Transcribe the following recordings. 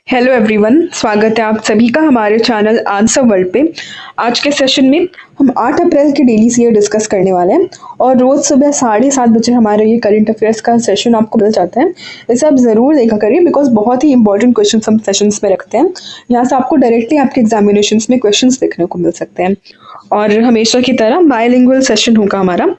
Hello everyone, स्वागत है आप सभी का हमारे चैनल आंसर वर्ल्ड पे। आज के सेशन में हम 8 अप्रैल के डेली सीए डिस्कस करने वाले हैं और रोज़ सुबह 7:30 बजे हमारा ये करंट अफेयर्स का सेशन आपको मिल जाता है। इसे आप ज़रूर देखा करिए बिकॉज बहुत ही इंपॉर्टेंट क्वेश्चन हम सेशंस में रखते हैं। यहाँ से आपको डायरेक्टली आपके एग्जामिनेशंस में क्वेश्चंस देखने को मिल सकते हैं और हमेशा की तरह बायलिंगुअल सेशन होगा हमारा।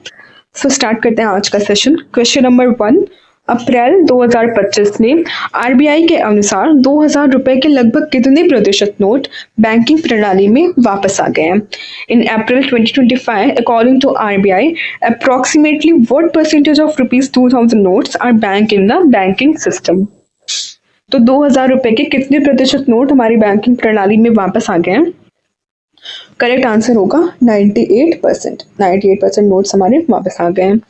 सो स्टार्ट करते हैं आज का सेशन। क्वेश्चन नंबर 1, अप्रैल 2025 में आरबीआई के अनुसार 2000 रुपए के लगभग कितने प्रतिशत नोट बैंकिंग प्रणाली में वापस आ गए हैं? In April 2025, according to RBI, approximately what percentage of rupees 2000 notes are bank in the banking system? तो 2000 रुपए के कितने प्रतिशत नोट हमारी बैंकिंग प्रणाली में वापस आ गए हैं? करेक्ट आंसर होगा 98%। 98% नोट्स हमारे वापस आ गए हैं।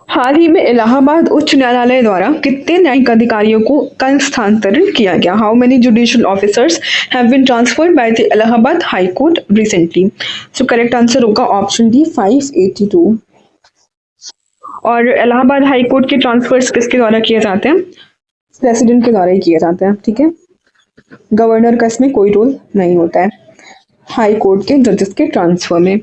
हाल ही में इलाहाबाद उच्च न्यायालय द्वारा कितने न्यायिक अधिकारियों को का स्थानांतरण किया गया? How many judicial officers have been transferred by the Allahabad high court recently? So correct answer होगा ऑप्शन डी 582। और इलाहाबाद हाई कोर्ट के ट्रांसफर्स किसके द्वारा किए जाते हैं? प्रेसिडेंट के द्वारा ही किए जाते हैं। ठीक है, गवर्नर का इसमें कोई रोल नहीं होता है हाई कोर्ट के जजेस के ट्रांसफर में।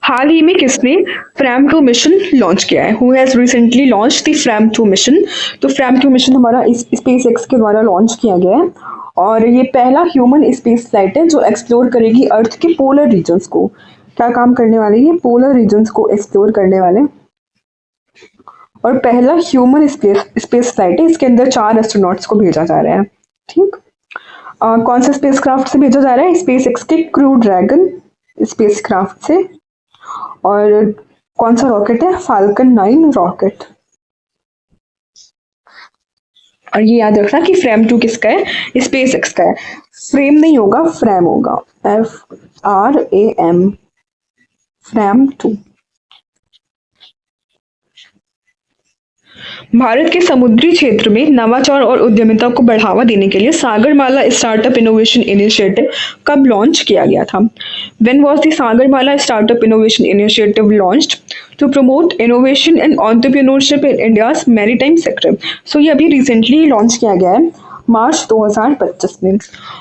हाल ही में किसने फ्रैम 2 मिशन लॉन्च किया है? Who has recently launch the frame 2 mission? तो फ्रैम 2 मिशन हमारा स्पेस एक्स के द्वारा लॉन्च किया गया है और ये पहला ह्यूमन स्पेस फ्लाइट है जो एक्सप्लोर करेगी अर्थ के पोलर रीजन्स को। क्या काम करने वाले? ये पोलर रीजन्स को एक्सप्लोर करने वाले और पहला ह्यूमन स्पेस फ्लाइट है। इसके अंदर 4 एस्ट्रोनॉट्स को भेजा जा रहा है। ठीक, कौन सा स्पेसक्राफ्ट से भेजा जा रहा है? स्पेस एक्स के क्रू ड्रैगन स्पेसक्राफ्ट से। और कौन सा रॉकेट है? Falcon 9 rocket. और ये याद रखना कि फ्रेम 2 किसका है? स्पेस एक्स का है। फ्रेम नहीं होगा, फ्रेम होगा, FRAM, फ्रेम 2। भारत के समुद्री क्षेत्र में नवाचार और उद्यमिता को बढ़ावा देने के लिए सागरमाला स्टार्टअप इनोवेशन इनिशिएटिव कब लॉन्च किया गया था? When was the Sagarmala startup innovation initiative launched to promote innovation and entrepreneurship in India's maritime sector? So ये अभी रिसेंटली लॉन्च किया गया है मार्च 2025 में।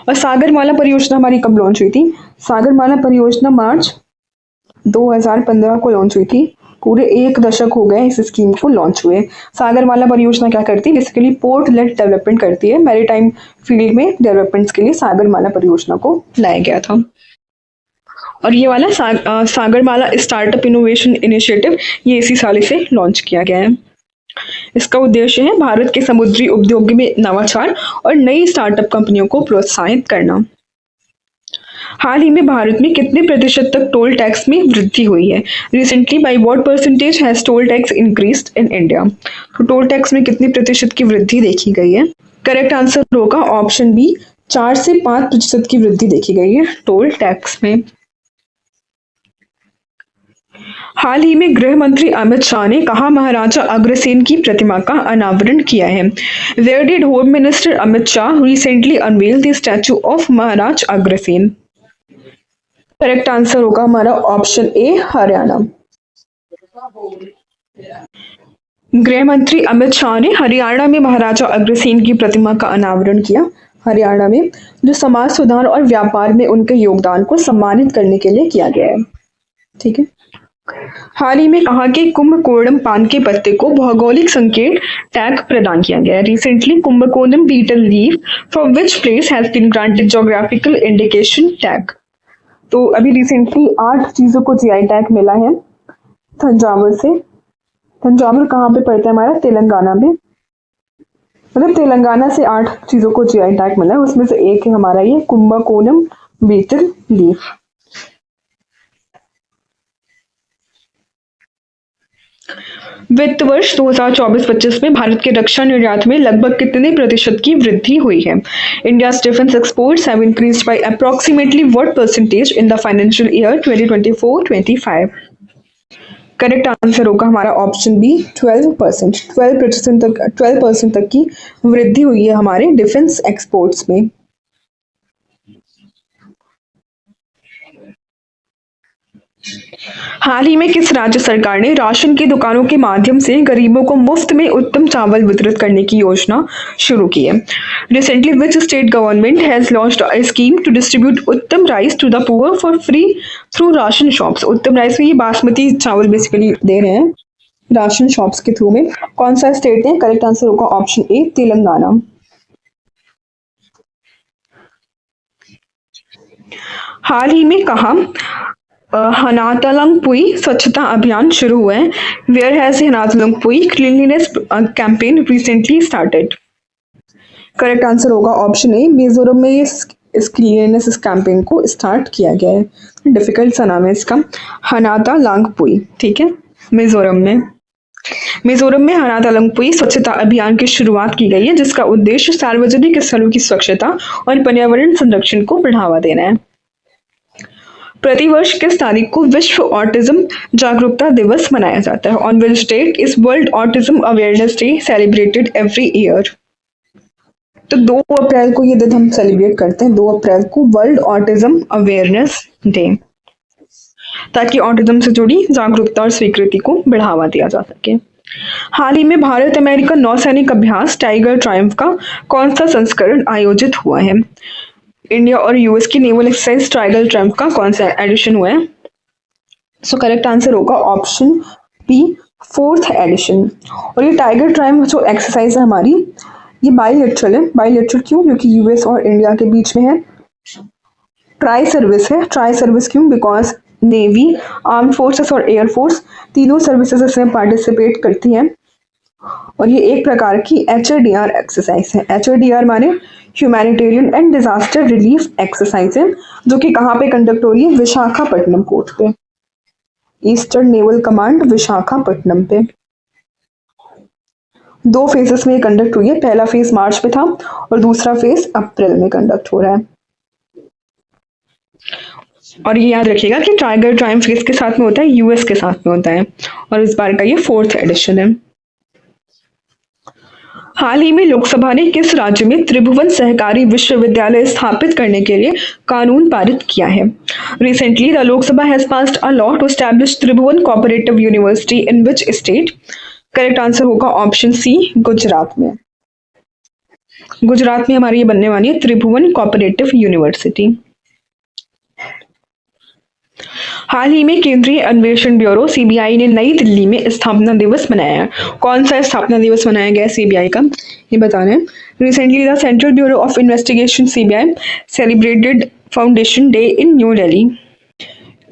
और सागरमाला परियोजना हमारी कब लॉन्च हुई थी? सागरमाला परियोजना मार्च 2015 को लॉन्च हुई थी। पूरे 1 दशक हो गए इस स्कीम को लॉन्च हुए। सागरमाला परियोजना क्या करती है? बेसिकली पोर्ट लेड डेवलपमेंट करती है। मैरीटाइम फील्ड में डेवलपमेंट्स के लिए सागरमाला परियोजना को लाया गया था। और ये वाला सागरमाला स्टार्टअप इनोवेशन इनिशिएटिव ये इसी साल से लॉन्च किया गया है। इसका उद्देश्य है भारत के समुद्री उद्योग में नवाचार और नई स्टार्टअप कंपनियों को प्रोत्साहित करना। हाल ही में भारत में कितने प्रतिशत तक टोल टैक्स में वृद्धि हुई है? Recently by what percentage has toll tax increased in India? तो टोल टैक्स में कितनी प्रतिशत की वृद्धि देखी गई है? करेक्ट आंसर होगा ऑप्शन बी, 4 से 5% की वृद्धि देखी गई है टोल टैक्स में। हाल ही में गृह मंत्री अमित शाह ने कहा महाराजा अग्रसेन की प्रतिमा का अनावरण किया है? Where did home minister Amit Shah recently unveil the statue of Maharaj Agrasen? Correct answer होगा हमारा ऑप्शन ए, हरियाणा। गृह मंत्री अमित शाह ने हरियाणा में महाराजा अग्रसेन की प्रतिमा का अनावरण किया। हरियाणा में जो समाज सुधार और व्यापार में उनके योगदान को सम्मानित करने के लिए किया गया है। ठीक है, हाल ही में कहा कि कुंभकोणम पान के पत्ते को भौगोलिक संकेत टैग प्रदान किया गया है? Recently Kumbakonam betel leaf from which place has been granted geographical indication tag? तो अभी रिसेंटली 8 चीजों को जीआई टैग मिला है तंजावुर से। तंजावुर कहाँ पे पड़ता है? हमारा तेलंगाना में। मतलब तेलंगाना से 8 चीजों को जीआई टैग मिला है, उसमें से एक है हमारा ये कुंभकोणम बीटल लीफ। वित्त वर्ष 2024-25 में भारत के रक्षा निर्यात में लगभग कितने प्रतिशत की वृद्धि हुई है? India's defence exports have increased by approximately what percentage in the financial year 2024-25? Correct answer होगा हमारा ऑप्शन बी, 12%। 12% तक की वृद्धि हुई है हमारे डिफेंस एक्सपोर्ट्स में। हाल ही में किस राज्य सरकार ने राशन की दुकानों के माध्यम से गरीबों को मुफ्त में उत्तम चावल वितरित करने की योजना शुरू की है? Recently which state government has launched a scheme to distribute Uttam rice to the poor for free through ration shops? Uttam rice में ये बासमती चावल बेसिकली दे रहे हैं राशन शॉप्स के थ्रू में। कौन सा स्टेट है? करेक्ट आंसर होगा ऑप्शन ए, तेलंगाना। हाल ही में कहा हनातलंगपुई स्वच्छता अभियान शुरू हुआ है? Where has Hnatlangpui cleanliness campaign recently started? Correct answer होगा ऑप्शन ए, मिजोरम में इस क्लीनलीनेस इस कैंपेन को स्टार्ट किया गया है। डिफिकल्ट सा नाम है इसका, हनातलंगपुई। ठीक है, मिजोरम में हनातलंगपुई स्वच्छता अभियान की शुरुआत की गई है, जिसका उद्देश्य सार्वजनिक स्थलों की स्वच्छता और पर्यावरण संरक्षण को बढ़ावा देना है। प्रतिवर्ष किस तारीख को विश्व ऑटिज्म जागरूकता दिवस मनाया जाता है? On which date is world autism awareness day celebrated every year? तो 2 अप्रैल को ये दिन हम सेलिब्रेट करते हैं, 2 अप्रैल को वर्ल्ड ऑटिज्म अवेयरनेस डे, ताकि ऑटिज्म से जुड़ी जागरूकता और स्वीकृति को बढ़ावा दिया जा सके। हाल ही में भारत अमेरिका नौसैनिक अभ्यास टाइगर ट्रायम्फ का कौन सा संस्करण आयोजित हुआ है? इंडिया और यूएस की नेवल एक्सरसाइज टाइगर ट्रायम्फ का कौन सा एडिशन हुआ है? सो करेक्ट आंसर होगा ऑप्शन बी, 4th एडिशन। और ये टाइगर ट्रायम्फ जो एक्सरसाइज है हमारी, ये बाईलेटरल है। बाईलेटरल क्यों? क्योंकि यूएस और इंडिया के बीच में है। ट्राई सर्विस है। ट्राई सर्विस क्यों? बिकॉज नेवी, आर्म फोर्सेस और एयरफोर्स तीनों सर्विसेज इसमें पार्टिसिपेट करती हैं। और ये एक प्रकार की HADR एक्सरसाइज है। HADR माने humanitarian and disaster relief exercise है, जो कि कहाँ पे कंडक्ट हो रही है? विशाखापट्टनम पोर्ट पे, ईस्टर्न नेवल कमांड विशाखापट्टनम पे। 2 फेजेस में कंडक्ट हुई है। पहला फेज मार्च में था और दूसरा फेज अप्रैल में कंडक्ट हो रहा है। और ये याद रखिएगा कि टाइगर ट्रायम्फ किसके साथ में होता है? यूएस के साथ में होता है, और इस बार का ये 4th एडिशन है। हाल ही में लोकसभा ने किस राज्य में त्रिभुवन सहकारी विश्वविद्यालय स्थापित करने के लिए कानून पारित किया है? Recently the Lok Sabha has passed a law to establish Tribhuvan cooperative university in which state? Correct answer होगा ऑप्शन सी, गुजरात में। गुजरात में हमारी ये बनने वाली है त्रिभुवन कोऑपरेटिव यूनिवर्सिटी। हाल ही में केंद्रीय अन्वेषण ब्यूरो सीबीआई ने नई दिल्ली में स्थापना दिवस मनाया। कौन सा स्थापना दिवस मनाया गया सीबीआई का, ये बताना है। Recently the central bureau of investigation CBI celebrated foundation day in new Delhi.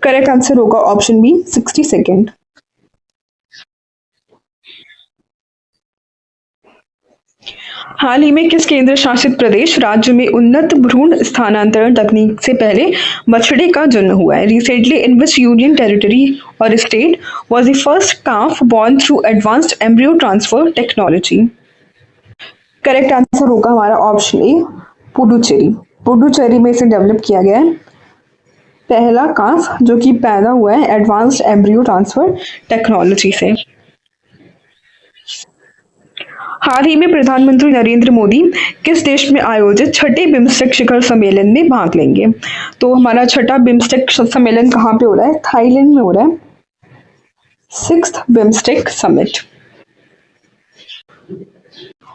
Correct answer होगा ऑप्शन बी, 62nd। हाल ही में किस केंद्र शासित प्रदेश राज्य में उन्नत भ्रूण स्थानांतरण तकनीक से पहले बछड़े का जन्म हुआ है? Recently in which union territory और state was the first calf born through advanced embryo transfer technology? Correct answer होगा हमारा ऑप्शन ए, पुडुचेरी। पुडुचेरी में इसे डेवलप किया गया है पहला काफ जो कि पैदा हुआ है एडवांस्ड एम्ब्रियो ट्रांसफर टेक्नोलॉजी से। हाल ही में प्रधानमंत्री नरेंद्र मोदी किस देश में आयोजित छठे बिम्स्टेक शिखर सम्मेलन में भाग लेंगे? तो हमारा छठा बिम्स्टेक सम्मेलन कहाँ पे हो रहा है? थाईलैंड में हो रहा है, 6th बिम्स्टेक समिट।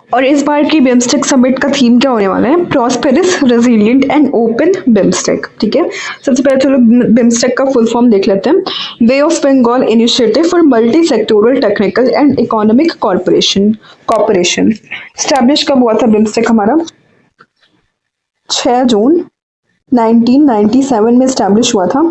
और इस बार की बिम्स्टेक समिट का थीम क्या होने वाला है? Prosperous, resilient and open BIMSTEC. ठीक है, सबसे पहले चलो बिम्स्टेक का फुल फॉर्म देख लेते हैं। Bay of Bengal initiative for multi sectoral technical and economic corporation. Establish कब हुआ था बिम्स्टेक हमारा? 6 जून 1997 में स्टैब्लिश हुआ था,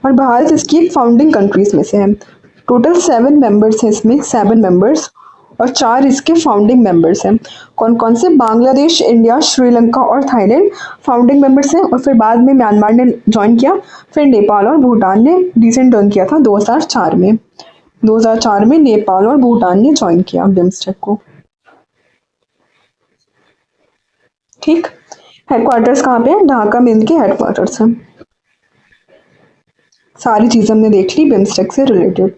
और भारत इसकी एक फाउंडिंग कंट्रीज में से है। टोटल 7 मेंबर्स हैं इसमें, 7 मेंबर्स, और 4 इसके फाउंडिंग मेंबर्स हैं। कौन कौन से? बांग्लादेश, इंडिया, श्रीलंका और थाईलैंड फाउंडिंग मेंबर्स हैं, और फिर बाद में म्यांमार ने ज्वाइन किया, फिर नेपाल और भूटान ने रिसेंट ज्वाइन किया था 2004 में। 2004 में नेपाल और भूटान ने ज्वाइन किया बिम्स्टेक को। ठीक, हेडक्वार्टर्स कहाँ पे है? ढाका में इनके हेडक्वार्टर्स हैं। सारी चीजें हमने देख ली बिम्स्टेक से रिलेटेड।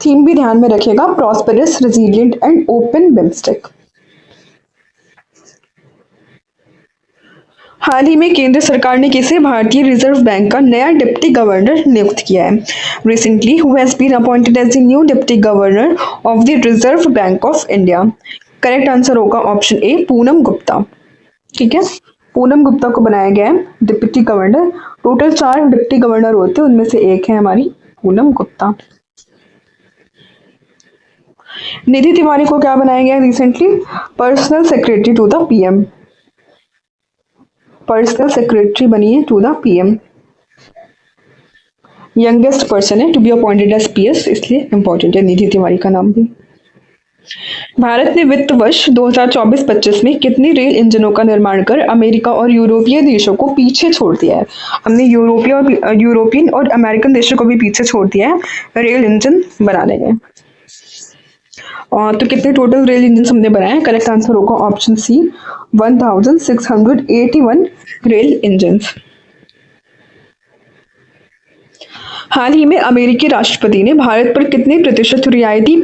थीम भी ध्यान में रखिएगा, prosperous, resilient and open BIMSTEC. हाल ही में केंद्र सरकार ने किसे भारतीय रिजर्व बैंक का नया डिप्टी गवर्नर नियुक्त किया है? Recently who has been appointed as the new deputy governor of the reserve bank of India? Correct answer होगा ऑप्शन ए, पूनम गुप्ता। ठीक है, पूनम गुप्ता को बनाया गया है deputy governor. Total 4 deputy governor होते हैं, उनमें से एक है हमारी पूनम गुप्ता। निधि तिवारी को क्या बनाया गया recently? Personal secretary to the PM. Personal secretary बनी है to the PM. Youngest person है to be appointed as PS, इसलिए इंपॉर्टेंट है निधि तिवारी का नाम भी। भारत ने वित्त वर्ष 2024-25 में कितने रेल इंजनों का निर्माण कर अमेरिका और यूरोपीय देशों को पीछे छोड़ दिया है? हमने यूरोपियन और अमेरिकन देशों को भी पीछे छोड़ दिया है रेल इंजन बनाने में। और तो कितने टोटल रेल इंजन हमने बनाए हैं? करेक्ट आंसर होगा ऑप्शन सी, 1681 रेल इंजन। हाल ही में अमेरिकी राष्ट्रपति ने भारत पर कितने प्रतिशत रियायती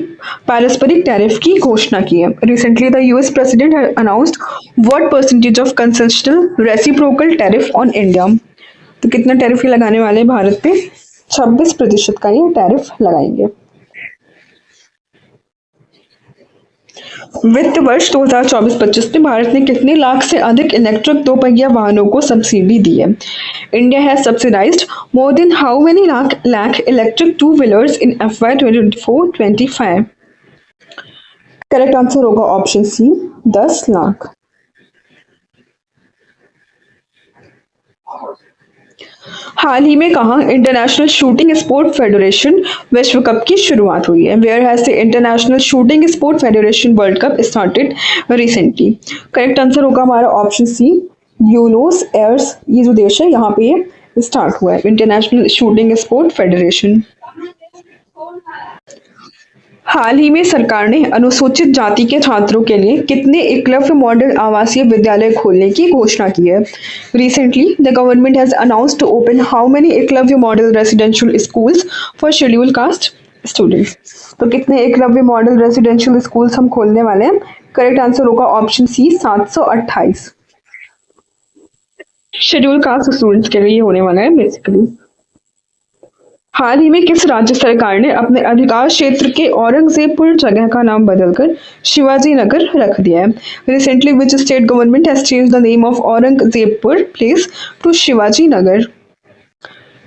पारस्परिक टैरिफ की घोषणा की है? Recently the US president has announced what percentage of concessional reciprocal tariff on India? तो कितना टैरिफ लगाने वाले हैं भारत पे? 26% का ये टैरिफ लगाएंगे। वित्त वर्ष 2024-25 में भारत ने कितने लाख से अधिक इलेक्ट्रिक दोपहिया वाहनों को सब्सिडी दी है? India has subsidised more than how many lakh electric two wheelers in FY 2024-25? Correct answer होगा ऑप्शन सी, 10 लाख। हाल ही में कहा इंटरनेशनल शूटिंग स्पोर्ट फेडरेशन विश्व कप की शुरुआत हुई है? Where has the international shooting sport federation world cup started recently? Correct answer होगा हमारा ऑप्शन सी, ब्यूनोस एयर्स, ये जो देश है यहाँ पे ये स्टार्ट हुआ है इंटरनेशनल शूटिंग स्पोर्ट फेडरेशन। हाल ही में सरकार ने अनुसूचित जाति के छात्रों के लिए कितने एकलव्य मॉडल आवासीय विद्यालय खोलने की घोषणा की है? Recently the government has announced to open how many Eklavya model residential schools for scheduled caste students? तो कितने एकलव्य मॉडल रेसिडेंशियल स्कूल्स हम खोलने वाले हैं? करेक्ट आंसर होगा option C, 728 scheduled caste students के लिए होने वाला है बेसिकली। हाल ही में किस राज्य सरकार ने अपने अधिकार क्षेत्र के औरंगजेबपुर जगह का नाम बदलकर शिवाजी नगर रख दिया है? Recently which state government has change the name of Aurangzebpur place to Shivaji Nagar?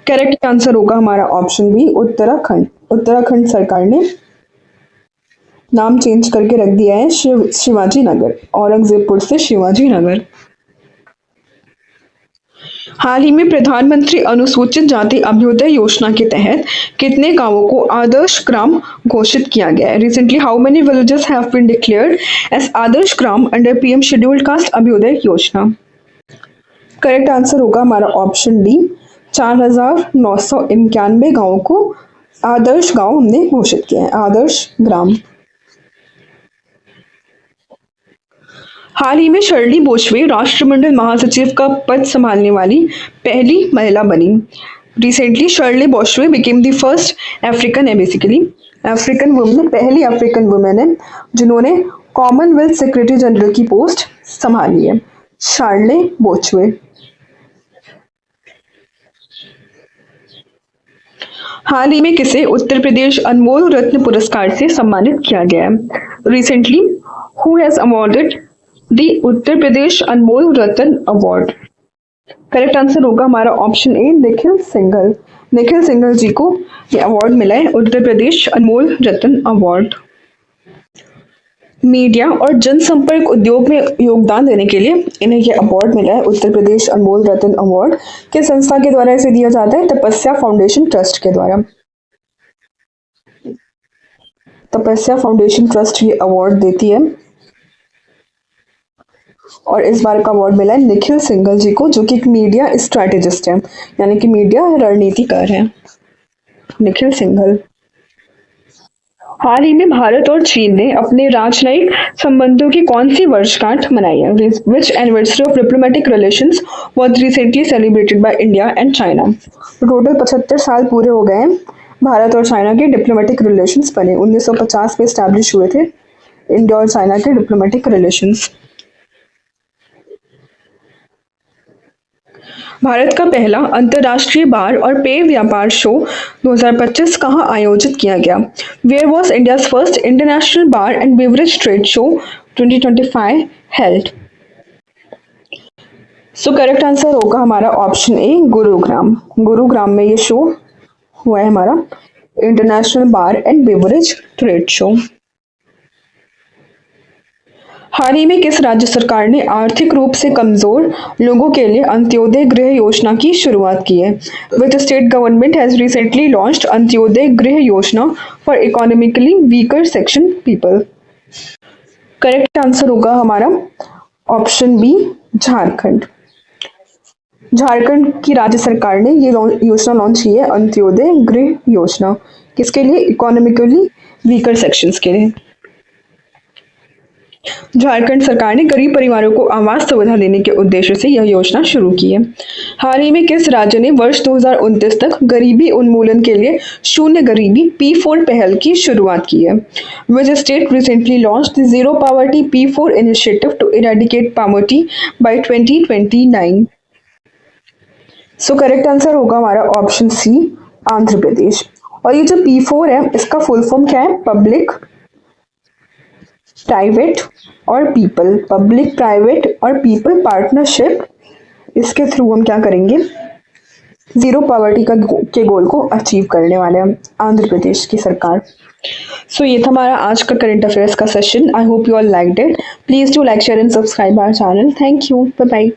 Correct answer होगा हमारा ऑप्शन बी, उत्तराखंड। उत्तराखंड सरकार ने नाम चेंज करके रख दिया है शिवाजी नगर, औरंगजेबपुर से शिवाजी नगर। हाल ही में प्रधानमंत्री अनुसूचित जाति अभ्युदय योजना के तहत कितने गांवों को आदर्श ग्राम घोषित किया गया है? Recently how many villages have been declared as Adarsh Gram under PM scheduled caste Abhyuday Yojana? Correct answer होगा हमारा ऑप्शन डी, 4991 गांवों को आदर्श गांव हमने घोषित किया है, आदर्श ग्राम। हाल ही में शर्ली बोसवे राष्ट्रमंडल महासचिव का पद संभालने वाली पहली महिला बनी। Recently Shirley Botchwey became the first African है, बेसिकली अफ्रीकन वुमेन, पहली अफ्रीकन वुमेन है जिन्होंने कॉमनवेल्थ सेक्रेटरी जनरल की पोस्ट संभाली है, शर्ली बोसवे। हाल ही में किसे उत्तर प्रदेश अनमोल रत्न पुरस्कार से सम्मानित किया गया है? Recently who has awarded the Uttar Pradesh Anmol Ratna award? Correct answer होगा हमारा ऑप्शन ए, निखिल सिंघल। निखिल सिंघल जी को ये अवार्ड मिला है, उत्तर प्रदेश अनमोल रत्न अवार्ड। मीडिया और जनसंपर्क उद्योग में योगदान देने के लिए इन्हें ये अवार्ड मिला है, उत्तर प्रदेश अनमोल रत्न अवार्ड। किस संस्था के द्वारा इसे दिया जाता है? तपस्या फाउंडेशन ट्रस्ट के द्वारा। तपस्या फाउंडेशन ट्रस्ट ये अवार्ड देती है और इस बार का अवार्ड मिला है निखिल सिंघल जी को, जो कि एक मीडिया स्ट्रैटेजिस्ट है, यानी कि मीडिया रणनीतिकार है, निखिल सिंघल। हाल ही में भारत और चीन ने अपने राजनयिक संबंधों की कौन सी वर्षगांठ मनाई है? Which anniversary of diplomatic relations was recently celebrated by India and China? Total 75 साल पूरे हो गए हैं भारत और चाइना के डिप्लोमेटिक रिलेशंस बने। 1950 में स्टैब्लिश हुए थे इंडिया और चाइना के डिप्लोमेटिक रिलेशंस। भारत का पहला अंतर्राष्ट्रीय बार और पेय व्यापार शो 2025 कहाँ आयोजित किया गया? Where was India's first international bar and beverage trade show 2025 held? So correct answer होगा हमारा ऑप्शन ए, गुरुग्राम। गुरुग्राम में ये शो हुआ है हमारा international bar and beverage trade show. हाल ही में किस राज्य सरकार ने आर्थिक रूप से कमजोर लोगों के लिए अंत्योदय गृह योजना की शुरुआत की है? Which state government has recently launched Antyodaya गृह योजना for economically weaker section people? Correct answer होगा हमारा ऑप्शन बी, झारखंड। झारखंड की राज्य सरकार ने ये योजना लॉन्च की है, अंत्योदय गृह योजना। किसके लिए? इकोनॉमिकली वीकर सेक्शंस के लिए। झारखंड सरकार ने गरीब परिवारों को आवास सुविधा देने के उद्देश्य से यह योजना शुरू की है। हाल ही में किस राज्य ने वर्ष 2029 तक गरीबी उन्मूलन के लिए शून्य गरीबी P4 पहल की शुरुआत की है? Which state recently launched the zero poverty P4 initiative to eradicate poverty by 2029? So correct answer होगा हमारा ऑप्शन सी, आंध्र प्रदेश। और ये जो P4 है इसका फुल फॉर्म क्या है? पब्लिक, प्राइवेट और पीपल। पब्लिक, प्राइवेट और पीपल पार्टनरशिप, इसके थ्रू हम क्या करेंगे? जीरो पॉवर्टी के गोल को अचीव करने वाले हैं आंध्र प्रदेश की सरकार। सो ये था हमारा आज का करंट अफेयर्स का session. I hope you all liked it. Please do like, share and subscribe our channel. Thank you, bye bye.